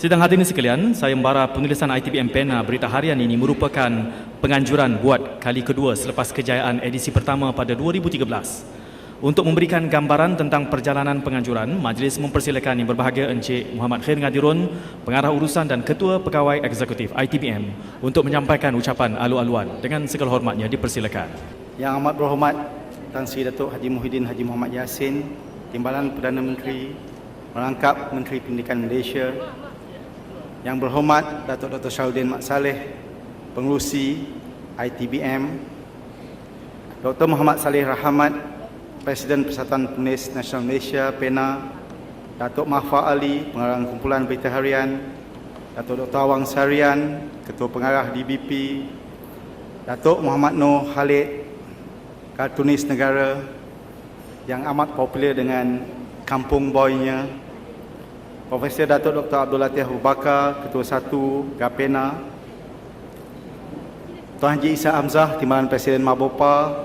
Sidang hadirin sekalian, sayembara penulisan ITBM Pena berita harian ini merupakan penganjuran buat kali kedua selepas kejayaan edisi pertama pada 2013. Untuk memberikan gambaran tentang perjalanan penganjuran, majlis mempersilakan yang berbahagia Encik Muhammad Khair Ngadirun, Pengarah Urusan dan Ketua Pegawai Eksekutif ITBM untuk menyampaikan ucapan alu-aluan. Dengan segala hormatnya dipersilakan. Yang amat berhormat Tan Sri Datuk Haji Muhyiddin Haji Muhammad Yassin, Timbalan Perdana Menteri, Merangkap Menteri Pendidikan Malaysia. Yang berhormat Datuk Dr. Syahrudin Mat Saleh, Pengerusi ITBM, Dr. Muhammad Saleh Rahmat, Presiden Persatuan Penulis Nasional Malaysia PENA, Datuk Mahfar Ali, Pengarah Kumpulan Berita Harian, Datuk Dr. Awang Sarian, Ketua Pengarah DBP, Datuk Muhammad Noor Khalid, kartunis negara yang amat popular dengan Kampung Boynya, Profesor Datuk Dr. Abdul Latif Abu Bakar, Ketua 1 GAPENA, Tuan Haji Isa Hamzah, Timbalan Presiden Mabopa,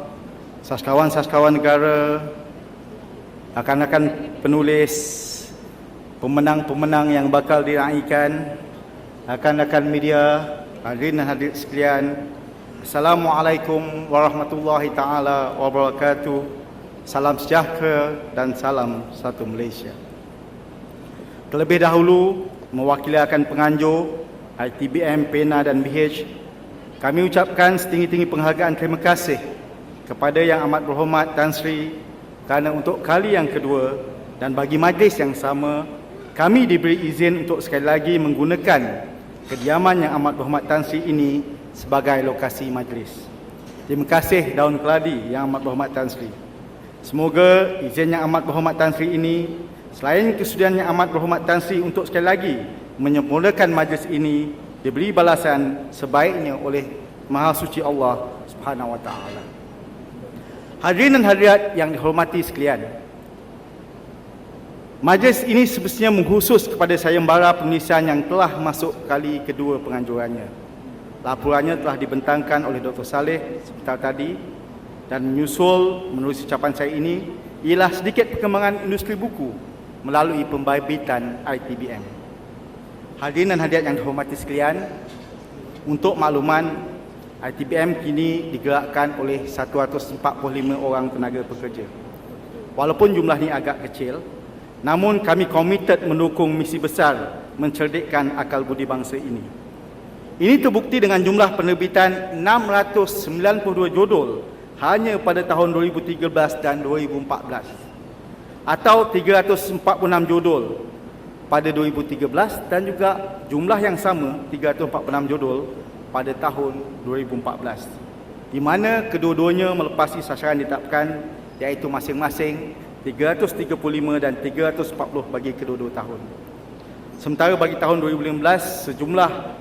sastrawan-sastrawan negara, rakan-rakan penulis, pemenang-pemenang yang bakal diraikan, rakan-rakan media, hadirin dan hadirat sekalian, Assalamualaikum warahmatullahi taala wabarakatuh. Salam sejahtera dan salam satu Malaysia. Terlebih dahulu, mewakili rakan penganjur ITBM, PENA dan BH, kami ucapkan setinggi-tinggi penghargaan terima kasih kepada Yang Amat Berhormat Tan Sri kerana untuk kali yang kedua dan bagi majlis yang sama, kami diberi izin untuk sekali lagi menggunakan kediaman Yang Amat Berhormat Tan Sri ini sebagai lokasi majlis. Terima kasih Daun Keladi Yang Amat Berhormat Tan Sri. Semoga izin Yang Amat Berhormat Tan Sri ini, selain kesudian Yang Amat Berhormat Tan Sri untuk sekali lagi menyempurnakan majlis ini, diberi balasan sebaiknya oleh Maha Suci Allah Subhanahu Wa Taala. Hadirin dan hadirat yang dihormati sekalian, majlis ini semestinya mengkhusus kepada sayembara penulisan yang telah masuk kali kedua penganjurannya. Laporannya telah dibentangkan oleh Dr. Saleh sebentar tadi, dan menyusul menulis ucapan saya ini ialah sedikit perkembangan industri buku melalui pembibitan ITBM. Hadirin dan hadirat yang dihormati sekalian, untuk makluman, ITBM kini digerakkan oleh 145 orang tenaga pekerja. Walaupun jumlah ini agak kecil, namun kami komited mendukung misi besar mencerdikkan akal budi bangsa ini. Ini terbukti dengan jumlah penerbitan 692 judul hanya pada tahun 2013 dan 2014, atau 346 judul pada 2013 dan juga jumlah yang sama 346 judul pada tahun 2014, di mana kedua-duanya melepasi sasaran ditetapkan, iaitu masing-masing 335 dan 340 bagi kedua-dua tahun. Sementara bagi tahun 2015 sejumlah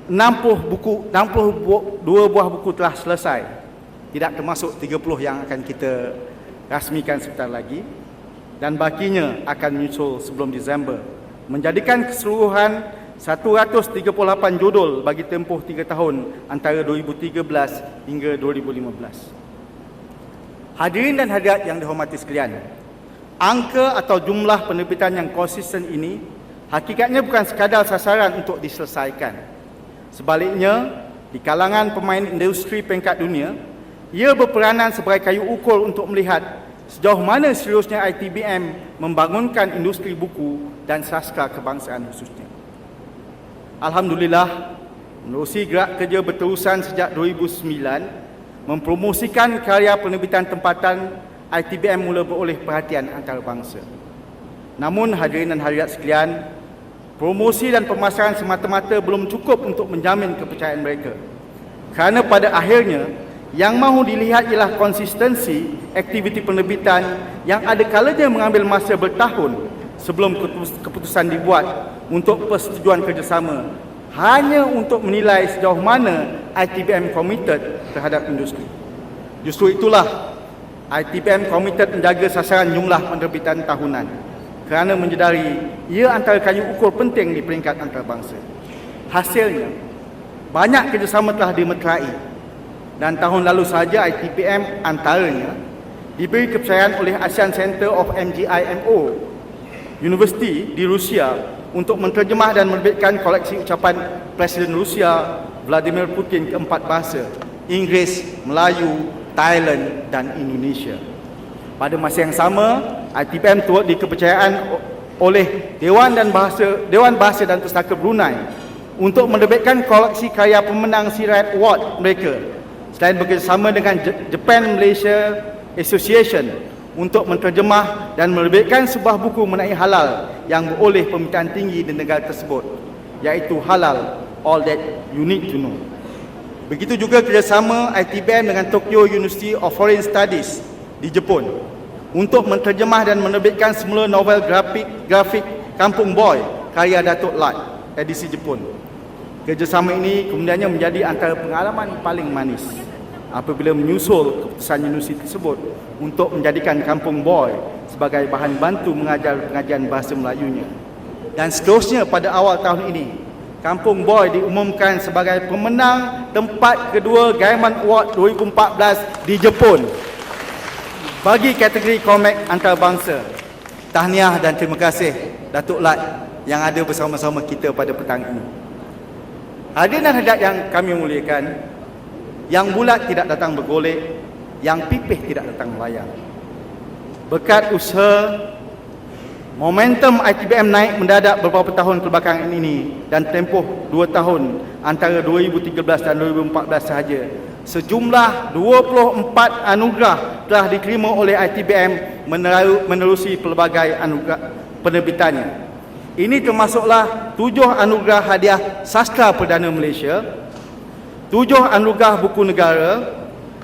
62 buah buku telah selesai, tidak termasuk 30 yang akan kita rasmikan sebentar lagi, dan bakinya akan menyusul sebelum Disember, menjadikan keseluruhan 138 judul bagi tempoh 3 tahun antara 2013 hingga 2015. Hadirin dan hadirat yang dihormati sekalian, angka atau jumlah penerbitan yang konsisten ini hakikatnya bukan sekadar sasaran untuk diselesaikan. Sebaliknya, di kalangan pemain industri peringkat dunia, ia berperanan sebagai kayu ukur untuk melihat sejauh mana seriusnya ITBM membangunkan industri buku dan sastra kebangsaan khususnya. Alhamdulillah, menerusi gerak kerja berterusan sejak 2009, mempromosikan karya penerbitan tempatan, ITBM mula beroleh perhatian antarabangsa. Namun hadirin dan hadirat sekalian, promosi dan pemasaran semata-mata belum cukup untuk menjamin kepercayaan mereka. Kerana pada akhirnya, yang mahu dilihat ialah konsistensi aktiviti penerbitan yang ada kalanya mengambil masa bertahun sebelum keputusan dibuat untuk persetujuan kerjasama, hanya untuk menilai sejauh mana ITBM committed terhadap industri. Justru itulah ITBM committed menjaga sasaran jumlah penerbitan tahunan, kerana menjedari ia antara kayu ukur penting di peringkat antarabangsa. Hasilnya, banyak kerjasama telah dimeterai, dan tahun lalu sahaja ITBM antaranya diberi kepercayaan oleh ASEAN Center of MGIMO universiti di Rusia untuk menterjemah dan menerbitkan koleksi ucapan Presiden Rusia Vladimir Putin ke 4 bahasa: Inggeris, Melayu, Thailand dan Indonesia. Pada masa yang sama, ITBM turut dikepercayaan oleh Dewan Bahasa dan Pustaka Brunei untuk menerbitkan koleksi karya pemenang Siriat Award mereka, selain bekerjasama dengan Japan Malaysia Association untuk menterjemah dan menerbitkan sebuah buku mengenai halal yang beroleh permintaan tinggi di negara tersebut, iaitu Halal, All That You Need to Know. Begitu juga kerjasama ITBM dengan Tokyo University of Foreign Studies di Jepun untuk menterjemah dan menerbitkan semula novel grafik Kampung Boy karya Datuk Lat, edisi Jepun. Kerjasama ini kemudiannya menjadi antara pengalaman paling manis apabila menyusul keputusan universiti tersebut untuk menjadikan Kampung Boy sebagai bahan bantu mengajar pengajian bahasa Melayunya. Dan seterusnya, pada awal tahun ini, Kampung Boy diumumkan sebagai pemenang tempat kedua Gaiman Award 2014 di Jepun bagi kategori komik antarabangsa. Tahniah dan terima kasih Datuk Lat yang ada bersama-sama kita pada petang ini. Hadirin dan hadirat yang kami muliakan, yang bulat tidak datang bergolek, yang pipih tidak datang melayang. Berkat usaha, momentum ITBM naik mendadak beberapa tahun kebelakangan ini, dan tempoh 2 tahun antara 2013 dan 2014 sahaja, sejumlah 24 anugerah telah diterima oleh ITBM menerusi pelbagai anugerah penerbitannya. Ini termasuklah 7 anugerah hadiah sastra Perdana Malaysia, 7 anugerah buku negara,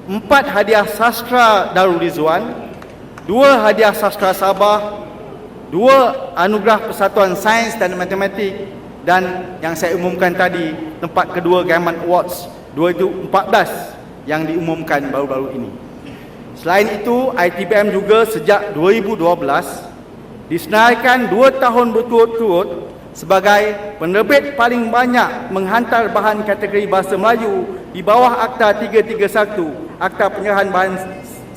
4 hadiah sastra Darul Rizwan, 2 hadiah sastra Sabah, 2 anugerah Persatuan Sains dan Matematik, dan yang saya umumkan tadi, tempat kedua Gaiman Awards 2014 yang diumumkan baru-baru ini. Selain itu, ITBM juga sejak 2012 disenaraikan 2 tahun berturut-turut sebagai penerbit paling banyak menghantar bahan kategori bahasa Melayu di bawah Akta 331, Akta Penyerahan Bahan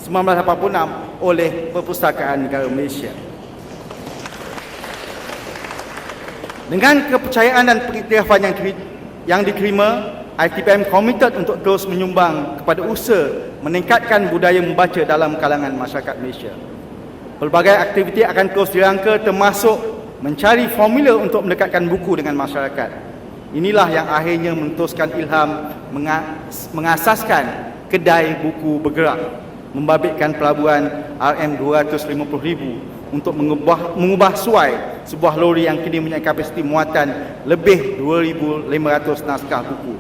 1986 oleh Perpustakaan Negara Malaysia. Dengan kepercayaan dan pengiktirafan yang diterima, ITBM komited untuk terus menyumbang kepada usaha meningkatkan budaya membaca dalam kalangan masyarakat Malaysia. Pelbagai aktiviti akan terus dirangka, termasuk mencari formula untuk mendekatkan buku dengan masyarakat. Inilah yang akhirnya menentuskan ilham mengasaskan kedai buku bergerak, membabitkan pelabuhan RM250,000 untuk mengubah suai sebuah lori yang kini mempunyai kapasiti muatan lebih 2,500 naskah buku.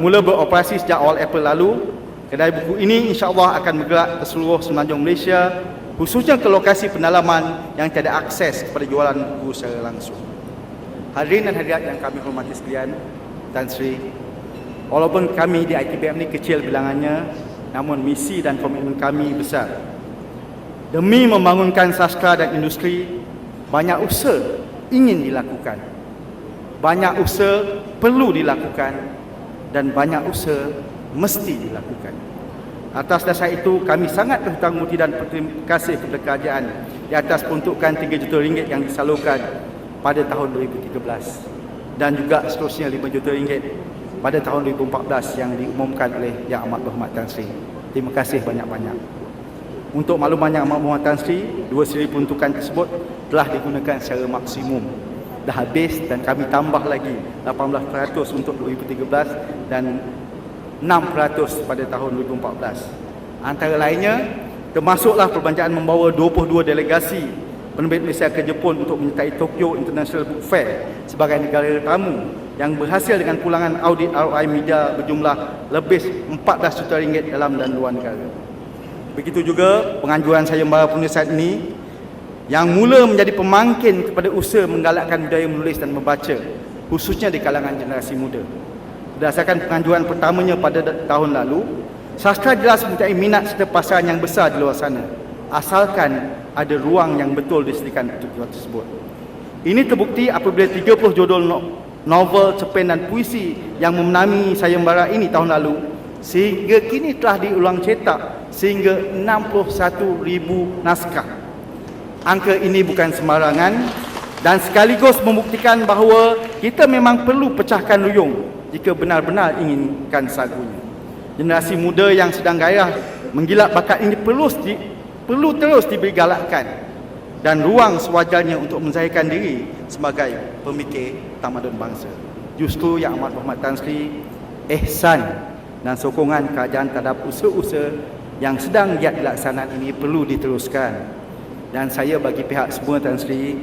Mula beroperasi sejak awal April lalu, kedai buku ini insya-Allah akan bergerak ke seluruh semenanjung Malaysia, khususnya ke lokasi pendalaman yang tiada akses kepada jualan buku secara langsung. Hadirin dan hadirat yang kami hormati sekalian, Tan Sri, walaupun kami di ITBM ini kecil bilangannya, namun misi dan komitmen kami besar. Demi membangunkan sastra dan industri, banyak usaha ingin dilakukan, banyak usaha perlu dilakukan, dan banyak usaha mesti dilakukan. Atas dasar itu, kami sangat berhutang budi dan berterima kasih kepada kerajaan di atas peruntukan RM3 juta yang disalurkan pada tahun 2013 dan juga seterusnya RM5 juta pada tahun 2014 yang diumumkan oleh Yang Amat Berhormat Tan Sri. Terima kasih banyak-banyak. Untuk makluman Yang Amat Berhormat Tan Sri, 2 siri peruntukan tersebut telah digunakan secara maksimum. Dah habis dan kami tambah lagi 18% untuk 2013 dan 6% pada tahun 2014. Antara lainnya, termasuklah perbelanjaan membawa 22 delegasi penerbit Malaysia ke Jepun untuk menyertai Tokyo International Book Fair sebagai negara tamu yang berhasil dengan pulangan audit ROI media berjumlah lebih RM14 juta dalam dan luar negara. Begitu juga penganjuran sayembara penulisan ini yang mula menjadi pemangkin kepada usaha menggalakkan budaya menulis dan membaca, khususnya di kalangan generasi muda. Berdasarkan penganjuran pertamanya pada tahun lalu, sastra jelas mempunyai minat serta pasaran yang besar di luar sana, asalkan ada ruang yang betul disediakan untuk tersebut. Ini terbukti apabila 30 judul novel, cerpen dan puisi yang memenangi sayembara ini tahun lalu sehingga kini telah diulang cetak sehingga 61,000 naskah. Angka ini bukan sembarangan dan sekaligus membuktikan bahawa kita memang perlu pecahkan ruyung jika benar-benar inginkan sagunya. Generasi muda yang sedang gairah menggilap bakat ini perlu terus diberi galakan dan ruang sewajarnya untuk menzahirkan diri sebagai pemikir tamadun bangsa. Justru Yang Amat Berhormat Tan Sri, ihsan dan sokongan kerajaan terhadap usaha-usaha yang sedang giat dilaksanakan ini perlu diteruskan. Dan saya bagi pihak semua Tan Sri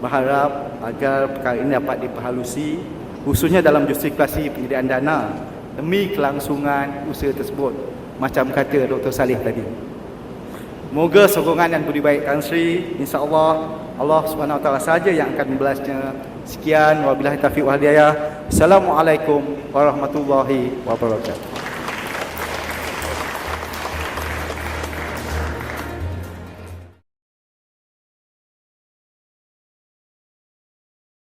berharap agar perkara ini dapat diperhalusi, khususnya dalam justifikasi penyediaan dana demi kelangsungan usaha tersebut, macam kata Dr. Saleh tadi. Moga sokongan dan budi baik Tan Sri, insya-Allah Allah Subhanahu Wa Taala saja yang akan membalasnya. Sekian, wabillahi taufiq wal hidayah. Assalamualaikum warahmatullahi wabarakatuh.